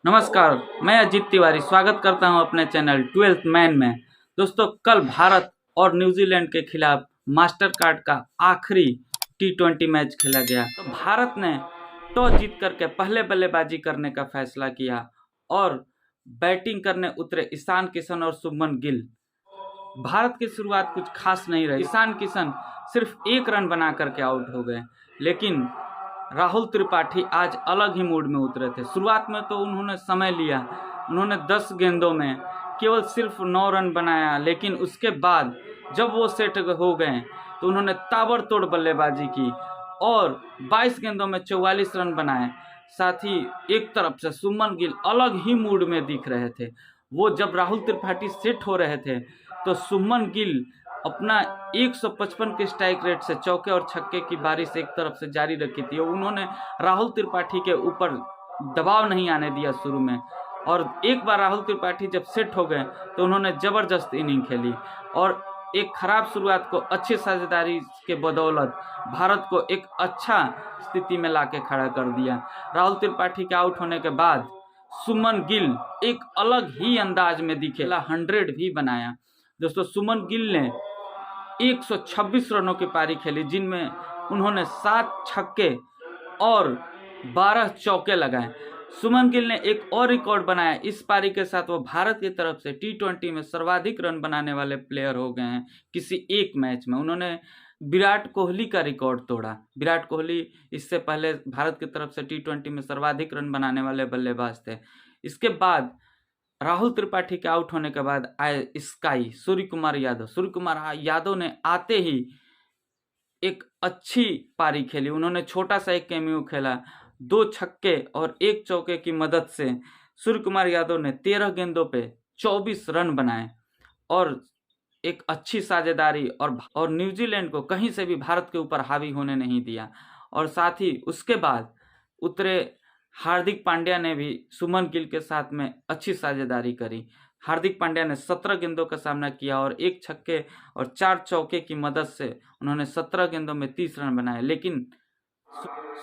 नमस्कार। मैं अजीत तिवारी स्वागत करता हूं अपने चैनल 12th मैन में। दोस्तों, कल भारत और न्यूजीलैंड के खिलाफ मास्टर कार्ड का आखिरी T20 मैच खेला गया। तो भारत ने टॉस जीत करके पहले बल्लेबाजी करने का फैसला किया और बैटिंग करने उतरे ईशान किशन और शुभमन गिल। भारत की शुरुआत कुछ खास नहीं रही। ईशान किशन सिर्फ 1 रन बना करके आउट हो गए, लेकिन राहुल त्रिपाठी आज अलग ही मूड में उतरे थे। शुरुआत में तो उन्होंने समय लिया, उन्होंने 10 गेंदों में केवल सिर्फ 9 रन बनाया, लेकिन उसके बाद जब वो सेट हो गए तो उन्होंने ताबड़तोड़ बल्लेबाजी की और 22 गेंदों में 44 रन बनाए। साथ ही एक तरफ से शुभमन गिल अलग ही मूड में दिख रहे थे। वो जब राहुल त्रिपाठी सेट हो रहे थे तो शुभमन गिल अपना 155 के स्ट्राइक रेट से चौके और छक्के की बारिश एक तरफ से जारी रखी थी। उन्होंने राहुल त्रिपाठी के ऊपर दबाव नहीं आने दिया शुरू में, और एक बार राहुल त्रिपाठी जब सेट हो गए तो उन्होंने ज़बरदस्त इनिंग खेली और एक खराब शुरुआत को अच्छी साझेदारी के बदौलत भारत को एक अच्छा स्थिति में लाके खड़ा कर दिया। राहुल त्रिपाठी के आउट होने के बाद शुभमन गिल एक अलग ही अंदाज में दिखे, 100 भी बनाया। दोस्तों, शुभमन गिल ने 126 रनों की पारी खेली, जिनमें उन्होंने 7 छक्के और 12 चौके लगाए। शुभमन गिल ने एक और रिकॉर्ड बनाया। इस पारी के साथ वो भारत की तरफ से T20 में सर्वाधिक रन बनाने वाले प्लेयर हो गए हैं किसी एक मैच में। उन्होंने विराट कोहली का रिकॉर्ड तोड़ा। विराट कोहली इससे पहले भारत की तरफ से T20 में सर्वाधिक रन बनाने वाले बल्लेबाज थे। इसके बाद राहुल त्रिपाठी के आउट होने के बाद आए स्काई सूर्य कुमार यादव ने आते ही एक अच्छी पारी खेली। उन्होंने छोटा सा एक कैमियो खेला, 2 छक्के और 1 चौके की मदद से सूर्य कुमार यादव ने 13 गेंदों पे 24 रन बनाए और एक अच्छी साझेदारी और न्यूजीलैंड को कहीं से भी भारत के ऊपर हावी होने नहीं दिया। और साथ ही उसके बाद उतरे हार्दिक पांड्या ने भी शुभमन गिल के साथ में अच्छी साझेदारी करी। हार्दिक पांड्या ने 17 गेंदों का सामना किया और 1 छक्के और 4 चौके की मदद से उन्होंने 17 गेंदों में 30 रन बनाए। लेकिन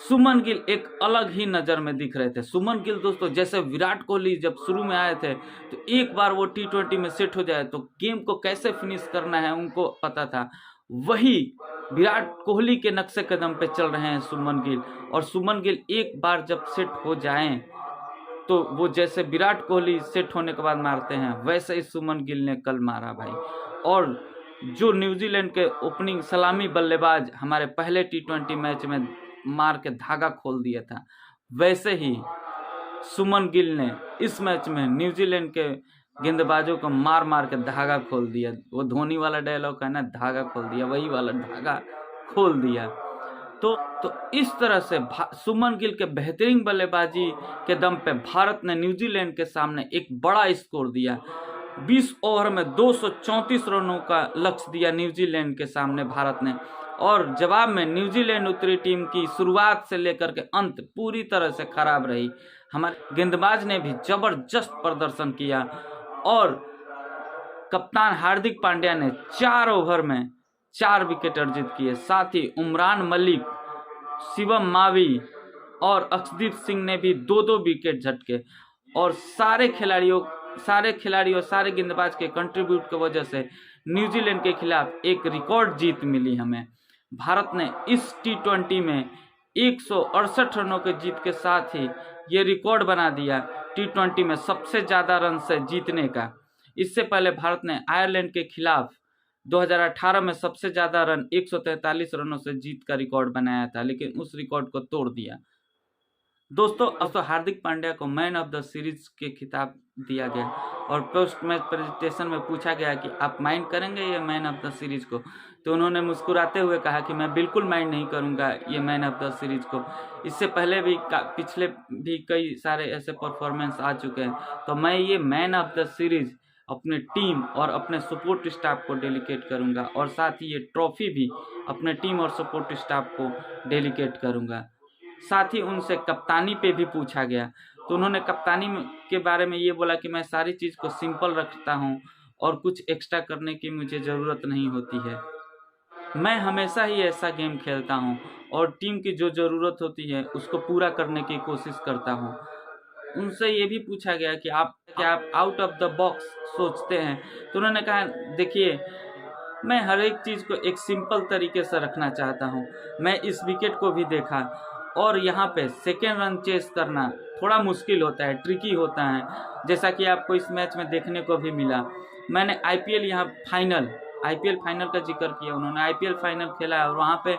शुभमन गिल एक अलग ही नज़र में दिख रहे थे। शुभमन गिल दोस्तों, जैसे विराट कोहली जब शुरू में आए थे तो एक बार वो T20 में सेट हो जाए तो गेम को कैसे फिनिश करना है उनको पता था। वही विराट कोहली के नक्शे कदम पे चल रहे हैं शुभमन गिल। और शुभमन गिल एक बार जब सेट हो जाएं तो वो जैसे विराट कोहली सेट होने के बाद मारते हैं, वैसे ही शुभमन गिल ने कल मारा भाई। और जो न्यूजीलैंड के ओपनिंग सलामी बल्लेबाज हमारे पहले T20 मैच में मार के धागा खोल दिया था, वैसे ही शुभमन गिल ने इस मैच में न्यूजीलैंड के गेंदबाजों को मार मार के धागा खोल दिया। वो धोनी वाला डायलॉग है ना, धागा खोल दिया, वही वाला धागा खोल दिया। तो इस तरह से शुभमन गिल के बेहतरीन बल्लेबाजी के दम पे भारत ने न्यूजीलैंड के सामने एक बड़ा स्कोर दिया। 20 ओवर में 234 रनों का लक्ष्य दिया न्यूजीलैंड के सामने भारत ने, और जवाब में न्यूजीलैंड उत्तरी टीम की शुरुआत से लेकर के अंत पूरी तरह से खराब रही। हमारे गेंदबाज ने भी जबरदस्त प्रदर्शन किया और कप्तान हार्दिक पांड्या ने 4 ओवर में 4 विकेट अर्जित किए। साथ ही उमरान मलिक, शिवम मावी और अक्षदीप सिंह ने भी 2-2 विकेट झटके। और सारे खिलाड़ियों सारे गेंदबाज के कंट्रीब्यूट की वजह से न्यूजीलैंड के खिलाफ एक रिकॉर्ड जीत मिली हमें। भारत ने इस T20 में 168 रनों के जीत के साथ ही ये रिकॉर्ड बना दिया T20 में सबसे ज़्यादा रन से जीतने का। इससे पहले भारत ने आयरलैंड के खिलाफ 2018 में सबसे ज़्यादा रन 143 रनों से जीत का रिकॉर्ड बनाया था, लेकिन उस रिकॉर्ड को तोड़ दिया। दोस्तों, अब तो हार्दिक पांड्या को मैन ऑफ द सीरीज के खिताब दिया गया और पोस्ट मैच प्रेजेंटेशन में पूछा गया कि आप माइंड करेंगे ये मैन ऑफ द सीरीज को, तो उन्होंने मुस्कुराते हुए कहा कि मैं बिल्कुल माइंड नहीं करूंगा ये मैन ऑफ द सीरीज को। इससे पहले भी पिछले भी कई सारे ऐसे परफॉर्मेंस आ चुके हैं, तो मैं ये मैन ऑफ द सीरीज अपने टीम और अपने सपोर्ट स्टाफ को डेडिकेट करूंगा, और साथ ही ये ट्रॉफी भी अपने टीम और सपोर्ट स्टाफ को डेडिकेट करूंगा। साथ ही उनसे कप्तानी पे भी पूछा गया, तो उन्होंने कप्तानी के बारे में ये बोला कि मैं सारी चीज़ को सिंपल रखता हूँ और कुछ एक्स्ट्रा करने की मुझे ज़रूरत नहीं होती है। मैं हमेशा ही ऐसा गेम खेलता हूँ और टीम की जो ज़रूरत होती है उसको पूरा करने की कोशिश करता हूँ। उनसे ये भी पूछा गया कि आप क्या आप आउट ऑफ द बॉक्स सोचते हैं, तो उन्होंने कहा देखिए मैं हर एक चीज़ को एक सिंपल तरीके से रखना चाहता हूँ। मैं इस विकेट को भी देखा और यहाँ पे सेकेंड रन चेस करना थोड़ा मुश्किल होता है, ट्रिकी होता है, जैसा कि आपको इस मैच में देखने को भी मिला। मैंने आईपीएल फाइनल का जिक्र किया, उन्होंने आईपीएल फाइनल खेला और वहाँ पे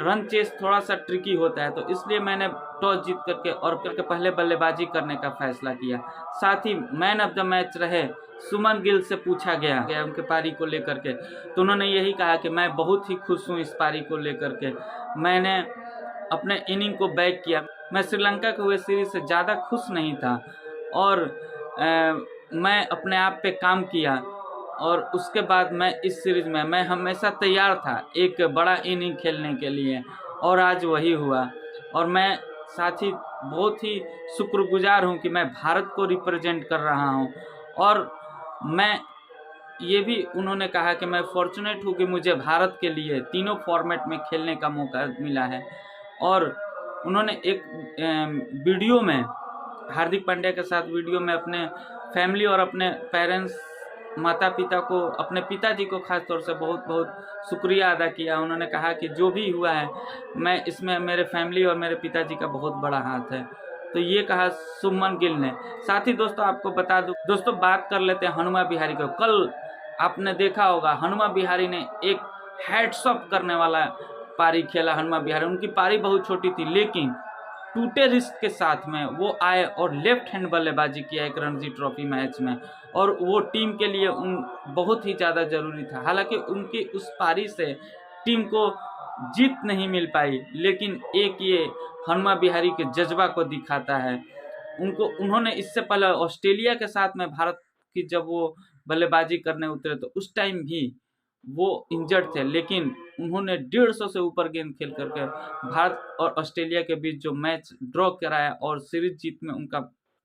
रन चेस थोड़ा सा ट्रिकी होता है, तो इसलिए मैंने टॉस जीत करके पहले बल्लेबाजी करने का फैसला किया। साथ ही मैन ऑफ द मैच रहे सुमन गिल से पूछा गया उनके पारी को लेकर के, तो उन्होंने यही कहा कि मैं बहुत ही खुश हूँ इस पारी को लेकर के, मैंने अपने इनिंग को बैक किया। मैं श्रीलंका के हुए सीरीज से ज़्यादा खुश नहीं था और मैं अपने आप पे काम किया और उसके बाद मैं इस सीरीज़ में मैं हमेशा तैयार था एक बड़ा इनिंग खेलने के लिए और आज वही हुआ। और मैं साथ ही बहुत ही शुक्रगुजार हूँ कि मैं भारत को रिप्रेजेंट कर रहा हूँ। और मैं ये भी उन्होंने कहा कि मैं फॉर्चुनेट हूँ कि मुझे भारत के लिए तीनों फॉर्मेट में खेलने का मौका मिला है। और उन्होंने एक वीडियो में हार्दिक पांड्या के साथ वीडियो में अपने फैमिली और अपने पेरेंट्स माता पिता को, अपने पिताजी को खास तौर से बहुत बहुत शुक्रिया अदा किया। उन्होंने कहा कि जो भी हुआ है मैं इसमें मेरे फैमिली और मेरे पिताजी का बहुत बड़ा हाथ है। तो ये कहा सुमन गिल ने। साथ ही दोस्तों आपको बता दूं, दोस्तों बात कर लेते हैं हनुमा विहारी को। कल आपने देखा होगा हनुमा विहारी ने एक हैट्सअप करने वाला पारी खेला। हनुमा विहारी, उनकी पारी बहुत छोटी थी लेकिन टूटे रिस्ट के साथ में वो आए और लेफ्ट हैंड बल्लेबाजी किया एक रणजी ट्रॉफी मैच में, और वो टीम के लिए बहुत ही ज़्यादा ज़रूरी था। हालांकि उनकी उस पारी से टीम को जीत नहीं मिल पाई, लेकिन एक ये हनुमा विहारी के जज्बा को दिखाता है। उन्होंने इससे पहले ऑस्ट्रेलिया के साथ में भारत की जब वो बल्लेबाजी करने उतरे तो उस टाइम भी वो इंजर्ड थे, लेकिन उन्होंने 150 से ऊपर गेंद खेल करके भारत और ऑस्ट्रेलिया के बीच जो मैच ड्रॉ कराया और सीरीज जीत में उनका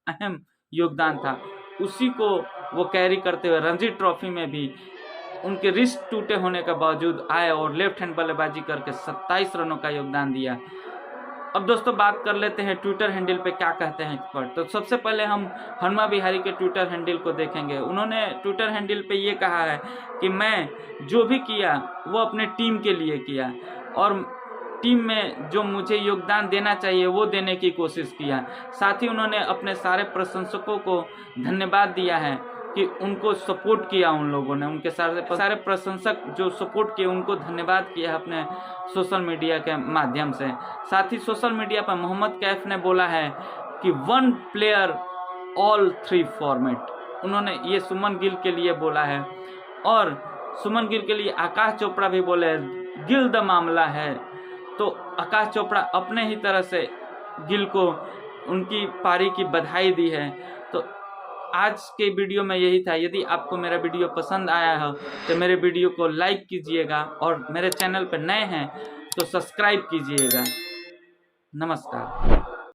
अहम योगदान था, उसी को वो कैरी करते हुए रणजी ट्रॉफी में भी उनके रिस्ट टूटे होने के बावजूद आए और लेफ्ट हैंड बल्लेबाजी करके 27 रनों का योगदान दिया। अब दोस्तों बात कर लेते हैं ट्विटर हैंडल पे क्या कहते हैं एक्सपर्ट। तो सबसे पहले हम हनुमा विहारी के ट्विटर हैंडल को देखेंगे। उन्होंने ट्विटर हैंडल पे ये कहा है कि मैं जो भी किया वो अपने टीम के लिए किया और टीम में जो मुझे योगदान देना चाहिए वो देने की कोशिश किया। साथ ही उन्होंने अपने सारे प्रशंसकों को धन्यवाद दिया है कि उनको सपोर्ट किया उन लोगों ने, उनके सारे प्रशंसक जो सपोर्ट किए उनको धन्यवाद किया है अपने सोशल मीडिया के माध्यम से। साथ ही सोशल मीडिया पर मोहम्मद कैफ ने बोला है कि 1 प्लेयर ऑल 3 फॉर्मेट। उन्होंने ये सुमन गिल के लिए बोला है और सुमन गिल के लिए आकाश चोपड़ा भी बोले गिल द मामला है। तो आकाश चोपड़ा अपने ही तरह से गिल को उनकी पारी की बधाई दी है। तो आज के वीडियो में यही था। यदि आपको मेरा वीडियो पसंद आया हो तो मेरे वीडियो को लाइक कीजिएगा और मेरे चैनल पर नए हैं तो सब्सक्राइब कीजिएगा। नमस्कार।